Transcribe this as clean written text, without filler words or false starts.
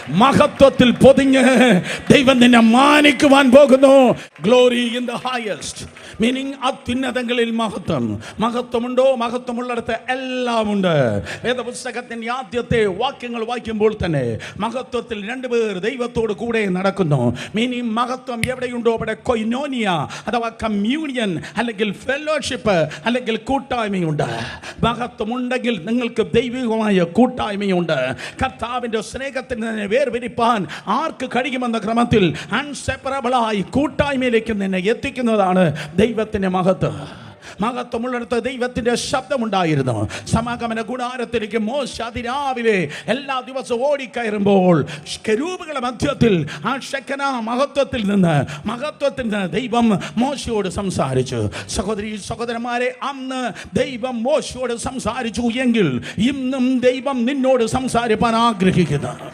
മഹത്വത്തിൽ പൊതിഞ്ഞ് ദൈവം നിന്നെ മാനിക്കുവാൻ പോകുന്നു. Glory in the highest, meaning അത്യുന്നതങ്ങളിൽ മഹത്വം. മഹത്വമുണ്ടോ? മഹത്വമുള്ളിടത്ത് എല്ലാം ഉണ്ട്. വേദപുസ്തകത്തിന്റെ ആദ്യത്തെ വാക്യങ്ങൾ വായിക്കുമ്പോൾ തന്നെ മഹത്വത്തിൽ രണ്ടുപേർ ദൈവത്തോട് കൂടെ നടക്കുന്നു. മീനിങ് മഹത്വം എവിടെയുണ്ടോ അവിടെ കൊയ്നോനിയ അഥവാ കമ്മ്യൂണിയൻ അല്ലെങ്കിൽ ഫെലോഷിപ്പ് അല്ലെങ്കിൽ കൂട്ടായ്മയുണ്ട്. മഹത്വമുണ്ടെങ്കിൽ നിങ്ങൾക്ക് ദൈവികമായ കൂട്ടായ്മയുണ്ട്. കർത്താവിന്റെ സ്നേഹത്തിൽ നിന്നെ വേർപിരിപ്പാൻ ആർക്ക് കഴിയുമെന്ന ക്രമത്തിൽ അൺസെപ്പറബിളായി കൂട്ടായ്മയിലേക്ക് നിന്നെ എത്തിക്കുന്നതാണ് ദൈവത്തിന്റെ മഹത്വം. മഹത്വമുള്ളിടത്ത് ദൈവത്തിന്റെ ശബ്ദമുണ്ടായിരുന്നു. സമാഗമന കൂടാരത്തിലേക്ക് മോശ അതിരാവിലെ എല്ലാ ദിവസവും ഓടിക്കയറുമ്പോൾ കെരൂബുകളുടെ മധ്യത്തിൽ ആ ഷെക്കന മഹത്വത്തിൽ നിന്ന് ദൈവം മോശയോട് സംസാരിച്ചു. സഹോദരി സഹോദരന്മാരെ, അന്ന് ദൈവം മോശയോട് സംസാരിച്ചു എങ്കിൽ ഇന്നും ദൈവം നിന്നോട് സംസാരിപ്പാൻ ആഗ്രഹിക്കുന്നു.